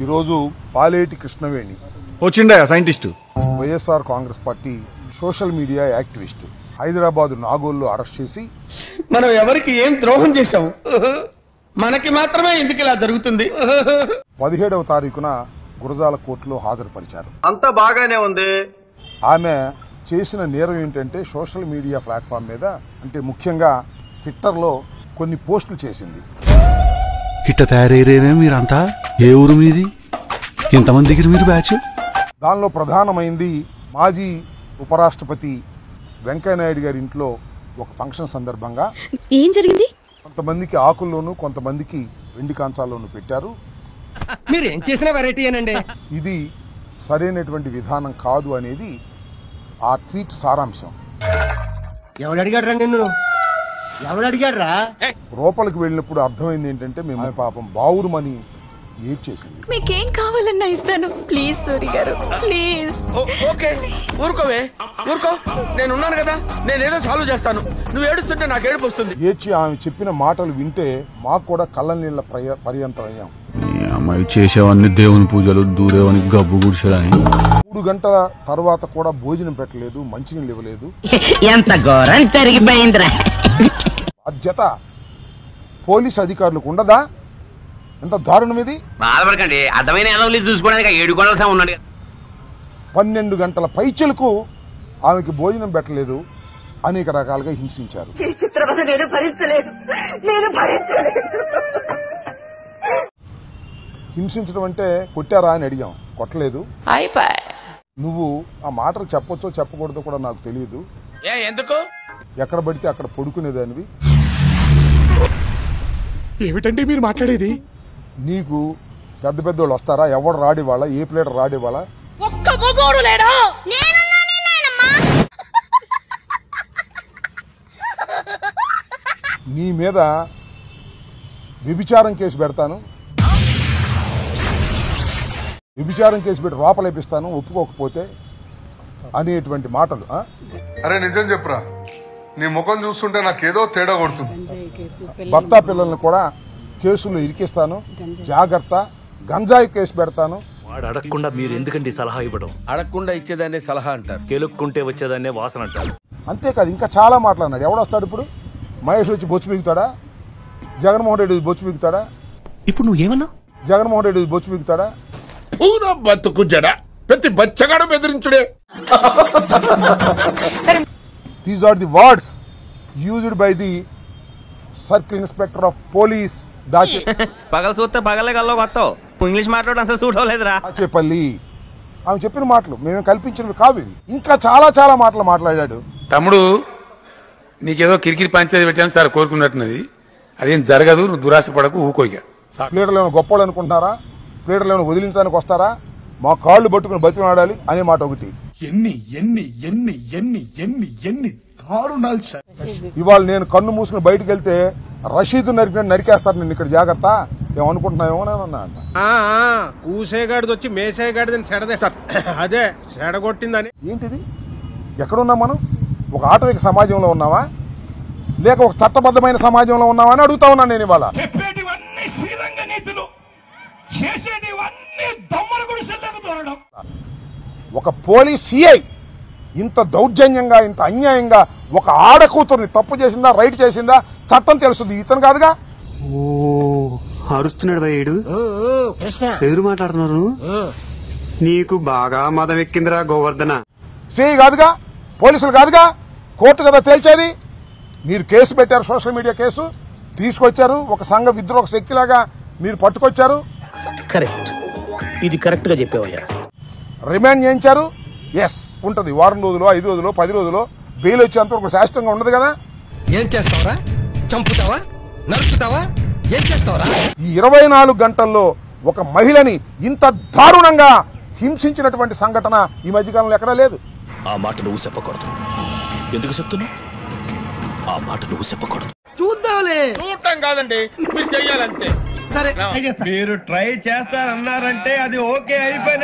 ఈరోజు పాలేటి కృష్ణవేణి వచ్చిండా scientist YSR Congress party social media activist Hyderabad నాగోల్లో అరెస్ట్ చేసి మనం ఎవరికి ఏం ద్రోహం చేశాం, మనకి మాత్రమే ఎందుకు ఇలా జరుగుతుంది? 17వ తారీఖున గురజాల కోర్టులో హాజరుపరిచారు. అంతా బాగానే ఉంది. ఆమె చేసిన నేరం ఏంటంటే సోషల్ మీడియా ప్లాట్ఫామ్ మీద, అంటే ముఖ్యంగా ట్విట్టర్లో కొన్ని పోస్టులు చేసింది. ఇట్ట తయారయ్యేనే మీరంతా ఏ ఊరు మీది, ఇంతమంది దగ్గర మీరు బ్యాచ్? దానిలో ప్రధానమైంది మాజీ ఉపరాష్ట్రపతి వెంకయ్యనాయుడు గారి ఇంట్లో ఒక ఫంక్షన్ సందర్భంగా ఏం జరిగింది? కొంతమందికి ఆకుల్లోనూ కొంతమందికి వెండి కాంచాల్లోనూ పెట్టారు. మీరు ఏం చేసిన వెరైటీ అనండి. ఇది సరైనటువంటి విధానం కాదు అనేది ఆ ట్వీట్ సారాంశం. ఎవడు అడిగాడ్రా నిన్ను? ఎవడు అడిగాడ్రా? లోపలికి వెళ్ళినప్పుడు అర్థమైంది ఏంటంటే మేము పాపం బావురుమని ఏడ్ చేసింది. మీకేం కావాలన్నా ఇస్తాను, ప్లీజ్ సూరి గారు, ప్లీజ్. ఓకే, ఊరుకోవే, ఊరుకో, నేనున్నాను కదా, నేనేదో సాల్వ్ చేస్తాను. నువ్వు ఏడుస్తుంటే నాకు ఏడుపు వస్తుంది. ఏడ్చి ఆమె చెప్పిన మాటలు వింటే మాకు కూడా కళ్ళ నీళ్ల పర్యంతం అయ్యాం. అమ్మాయి చేసేవన్నీ దేవుని పూజలు, దూరేవని గబ్బు గుడిసెలని. 3 గంటల తర్వాత కూడా భోజనం పెట్టలేదు, మంచినీళ్ళు ఇవ్వలేదు. ఎంత ఘోరం జరిగిపోయిందిరా. బాధ్యత పోలీస్ అధికారులకు ఉండదా? ఎంత దారుణం ఇది. బాధపడకండి, అర్థమైన ఎదవలి చూసుకోవడానికి 7 గంటల ఉన్నాడు. 12 గంటల పైచలకు ఆమెకి భోజనం పెట్టలేదు, అనేక రకాలుగా హింసించారు. హింసించడం అంటే కొట్టారా అని అడిగాం, కొట్టలేదు. నువ్వు ఆ మాటలు చెప్పొచ్చో చెప్పకూడదో కూడా నాకు తెలియదు. ఎందుకు? ఎక్కడ పడితే అక్కడ పడుకునేదానివి. ఏమిటండి మీరు మాట్లాడేది? నీకు పెద్ద పెద్దోళ్ళు వస్తారా? ఎవడు రాడివాళ్ళ? ఏ ప్లేటర్ రాడివాళ్ళ? ఒక్క మగోడు లేడా? నీ మీద వ్యభిచారం కేసు పెడతాను, వ్యభిచారం కేసు పెట్టి లోపలేపిస్తాను ఒప్పుకోకపోతే అనేటువంటి మాటలు. అరే నిజం చెప్పురా, నీ ముఖం చూస్తుంటే నాకేదో తేడా కొడుతుంది. భర్త పిల్లల్ని కూడా కేసుల్లో ఇరికిస్తాను, జాగ్రత్త, గంజాయి కేసు పెడతాను. వాడు అడగకుండా మీరు ఎందుకండి సలహా ఇవ్వడం? అడగకుండా ఇచ్చేదాన్ని సలహా అంటారు, కెలుక్కుంటే వచ్చేదాన్నే వాసన అంటారు. అంతేకాదు ఇంకా చాలా మాట్లాడినాడు. ఎవడొస్తాడు ఇప్పుడు? మహేష్ వచ్చి బొచ్చు బిగుతాడా? జగన్మోహన్ రెడ్డి బొచ్చు బిగుతాడా? ఇప్పుడు నువ్వు ఏమన్నా? జగన్మోహన్ రెడ్డి బొచ్చు బిగుతాడా? బతుకు జడ ప్రతి బచ్చగాడు బెదిరించుడే. These are the words used by the Circle Inspector of Police పగల చూస్తే పగలే కల్లో కొత్తావు. ఇంగ్లీష్ మాట్లాడడం అసలు సూట్ అవ్వలేదురా. దాచేపల్లి. ఆమె చెప్పిన మాటలు మేము కల్పించినవి కావు. ఇంకా చాలా చాలా మాటలు మాట్లాడాడు. తమ్ముడు, నీకేదో కిరికిరి పంచేది పెట్టాను సార్ కోరుకున్నట్టున్నది. అదేం జరగదు, నువ్వు దురాశ పడకు, ఊకోయిక. ప్లేటర్లు ఏమైనా గొప్పలు అనుకుంటున్నారా? ప్లేటర్లు ఏమైనా వదిలించడానికి వస్తారా? మా కాళ్ళు పట్టుకుని బతికినాడాలి అనే మాట ఒకటి. ఎన్ని ఎన్ని ఎన్ని ఎన్ని ఎన్ని ఎన్ని దారుణాలు సార్. ఇవాళ నేను కన్ను మూసుకుని బయటకు వెళ్తే రషీదు నరికేస్తారు నిన్ను. ఇక్కడ జాగ్రత్త, ఏమనుకుంటున్నావేమో అన్నా. కూసేగాడిది వచ్చి మేసేగాడిదని సెడదే సార్, అదే సెడగొట్టిందని. ఏంటిది? ఎక్కడున్నాం మనం? ఒక ఆటవిక సమాజంలో ఉన్నావా, లేక ఒక చట్టబద్ధమైన సమాజంలో ఉన్నావా అని అడుగుతా ఉన్నాను నేను ఇవాళ. చెప్పేటివన్నీ శ్రీరంగ నీతులు, చేసేటివన్నీ దొమ్మల గుడిసెల్లోకి దూరడం. ఒక పోలీస్ సిఐ ఇంత దౌర్జన్యంగా, ఇంత అన్యాయంగా ఒక ఆడకూతుర్ని తప్పు చేసిందా, రైట్ చేసిందా చట్టం తెలుస్తుంది. ఇతను కాదుగా. ఓ అరుస్తున్నాడు భయ్యేడు, ఎదురు మాట్లాడుతున్నారు. నీకు బాగా మదం ఎక్కిందిరా గోవర్ధన. సిఐ కాదుగా, పోలీసులు కాదుగా, కోర్టు కదా తేల్చేది. మీరు కేసు పెట్టారు, సోషల్ మీడియా కేసు తీసుకొచ్చారు, ఒక సంఘ విద్రోహ శక్తిలాగా మీరు పట్టుకొచ్చారు. కరెక్ట్, ఇది కరెక్ట్ గా చెప్పావయ్యా. రిమాండ్ చేయించారు. ఎస్ ఉంటది, వారం రోజులు, 5 రోజులు, 10 రోజులు బెయిల్ వచ్చేంత వరకు శాశ్వతంగా ఉండదు కదా. ఏం చేస్తావరా? చంపుతావా? నరుకుతావా? ఏం చేస్తావరా? ఈ 24 గంటల్లో ఒక మహిళని ఇంత దారుణంగా హింసించినటువంటి సంఘటన ఈ మధ్యకాలంలో ఎక్కడా లేదు. ఆ మాట నువ్వు చెప్పకూడదు. ఎందుకు చెప్తున్నావు? ఆ మాట నువ్వు చెప్పకూడదు. చూద్దాంలే. చూడటం కాదండి, మీరు చెయ్యాలంతే. సరే, మీరు ట్రై చేస్తారన్నారంటే అది ఓకే అయిపోయిన